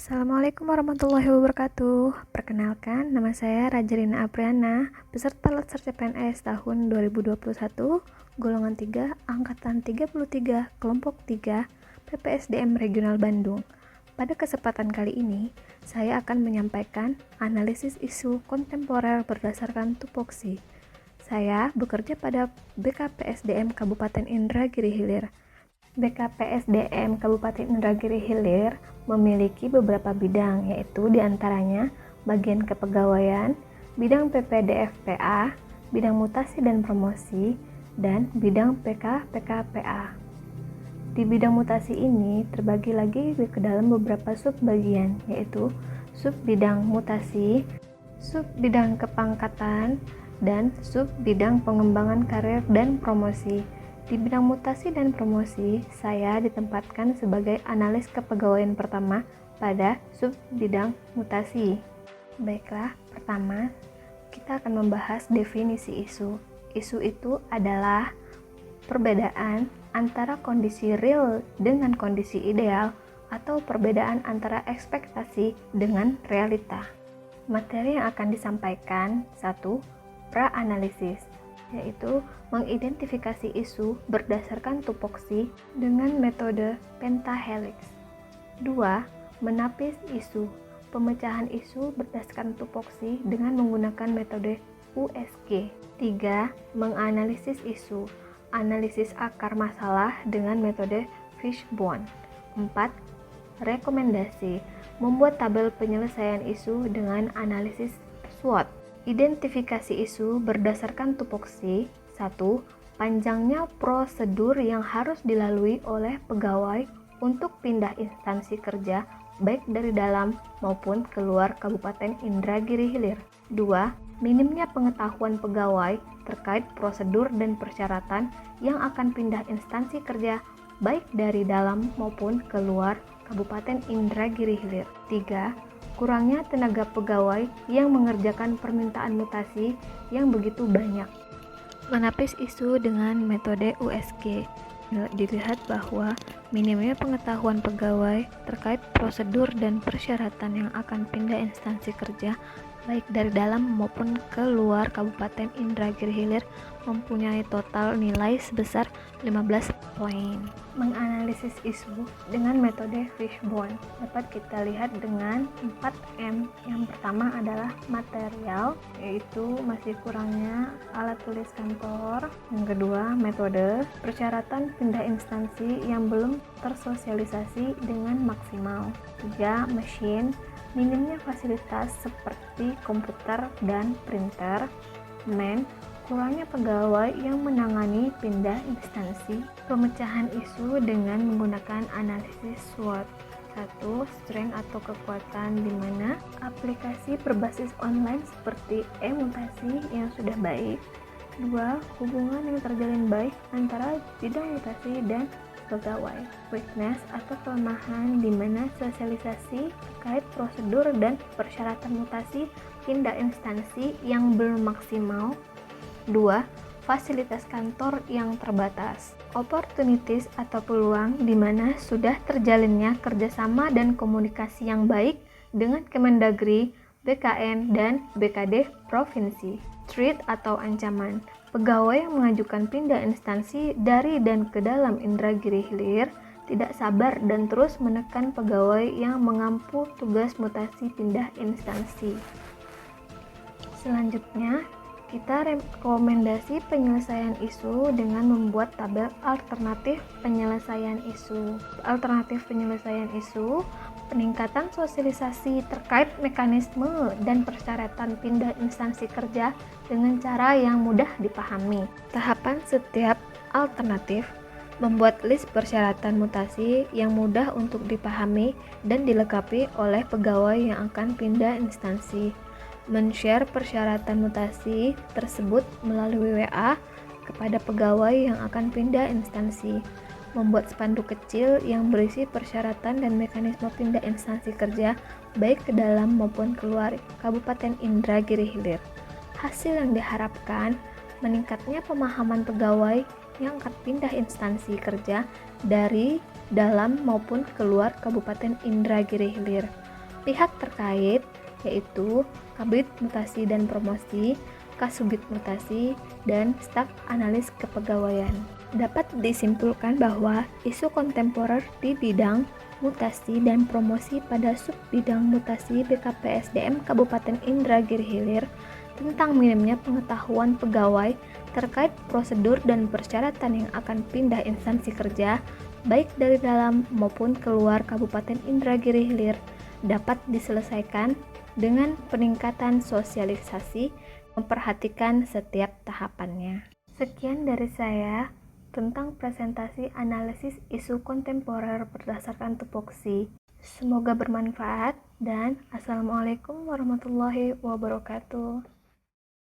Assalamualaikum warahmatullahi wabarakatuh. Perkenalkan, nama saya Rajarina Apriana, peserta Latsar CPNS tahun 2021, golongan 3, angkatan 33, kelompok 3, PPSDM Regional Bandung. Pada kesempatan kali ini, saya akan menyampaikan analisis isu kontemporer berdasarkan tupoksi. Saya bekerja pada BKPSDM Kabupaten Indragiri Hilir. BKPSDM Kabupaten Indragiri Hilir memiliki beberapa bidang, yaitu diantaranya bagian kepegawaian, bidang PPDFPA, bidang mutasi dan promosi, dan bidang PK-PKPA. Di bidang mutasi ini terbagi lagi ke dalam beberapa sub-bagian, yaitu sub-bidang mutasi, sub-bidang kepangkatan, dan sub-bidang pengembangan karir dan promosi. Di bidang mutasi dan promosi, saya ditempatkan sebagai analis kepegawaian pertama pada sub-bidang mutasi. Baiklah, pertama, kita akan membahas definisi isu. Isu itu adalah perbedaan antara kondisi real dengan kondisi ideal atau perbedaan antara ekspektasi dengan realita. Materi yang akan disampaikan, 1. Pra-analisis, yaitu mengidentifikasi isu berdasarkan tupoksi dengan metode pentahelix. 2. Menapis isu, pemecahan isu berdasarkan tupoksi dengan menggunakan metode USG. 3. Menganalisis isu, analisis akar masalah dengan metode Fishbone. 4. Rekomendasi, membuat tabel penyelesaian isu dengan analisis SWOT. Identifikasi isu berdasarkan tupoksi. 1. Panjangnya prosedur yang harus dilalui oleh pegawai untuk pindah instansi kerja baik dari dalam maupun keluar Kabupaten Indragiri Hilir. 2. Minimnya pengetahuan pegawai terkait prosedur dan persyaratan yang akan pindah instansi kerja baik dari dalam maupun keluar Kabupaten Indragiri Hilir. 3. Kurangnya tenaga pegawai yang mengerjakan permintaan mutasi yang begitu banyak. Menapis isu dengan metode USG. Dilihat bahwa minimnya pengetahuan pegawai terkait prosedur dan persyaratan yang akan pindah instansi kerja baik dari dalam maupun keluar Kabupaten Indragiri Hilir mempunyai total nilai sebesar 15 poin. Menganalisis isu dengan metode Fishbone dapat kita lihat dengan 4M. Yang pertama adalah material, yaitu masih kurangnya alat tulis kantor. Yang kedua, metode, persyaratan pindah instansi yang belum tersosialisasi dengan maksimal. 3. Mesin, minimnya fasilitas seperti komputer dan printer. Kurangnya pegawai yang menangani pindah instansi. Pemecahan isu dengan menggunakan analisis SWOT. 1. Strength atau kekuatan, di mana aplikasi berbasis online seperti e-mutasi yang sudah baik. 2. Hubungan yang terjalin baik antara bidang mutasi dan pegawai. Weakness atau kelemahan, di mana sosialisasi terkait prosedur dan persyaratan mutasi pindah instansi yang belum maksimal. 2. Fasilitas kantor yang terbatas. Opportunities atau peluang, di mana sudah terjalinnya kerjasama dan komunikasi yang baik dengan Kemendagri, BKN, dan BKD Provinsi. Threat atau ancaman, pegawai yang mengajukan pindah instansi dari dan ke dalam Indragiri Hilir tidak sabar dan terus menekan pegawai yang mengampu tugas mutasi pindah instansi. Selanjutnya, kita rekomendasi penyelesaian isu dengan membuat tabel alternatif penyelesaian isu. Alternatif penyelesaian isu, peningkatan sosialisasi terkait mekanisme dan persyaratan pindah instansi kerja dengan cara yang mudah dipahami. Tahapan setiap alternatif, membuat list persyaratan mutasi yang mudah untuk dipahami dan dilengkapi oleh pegawai yang akan pindah instansi. Men-share persyaratan mutasi tersebut melalui WA kepada pegawai yang akan pindah instansi. Membuat spanduk kecil yang berisi persyaratan dan mekanisme pindah instansi kerja baik ke dalam maupun keluar Kabupaten Indragiri Hilir. Hasil yang diharapkan, meningkatnya pemahaman pegawai yang akan pindah instansi kerja dari dalam maupun keluar Kabupaten Indragiri Hilir. pihak terkait, yaitu Kabid Mutasi dan Promosi, Kasubit Mutasi, dan staf analis kepegawaian. Dapat disimpulkan bahwa isu kontemporer di bidang mutasi dan promosi pada subbidang mutasi BKPSDM Kabupaten Indragiri Hilir tentang minimnya pengetahuan pegawai terkait prosedur dan persyaratan yang akan pindah instansi kerja, baik dari dalam maupun keluar Kabupaten Indragiri Hilir, dapat diselesaikan dengan peningkatan sosialisasi, memperhatikan setiap tahapannya. Sekian dari saya tentang presentasi analisis isu kontemporer berdasarkan tupoksi. Semoga bermanfaat dan Assalamualaikum warahmatullahi wabarakatuh.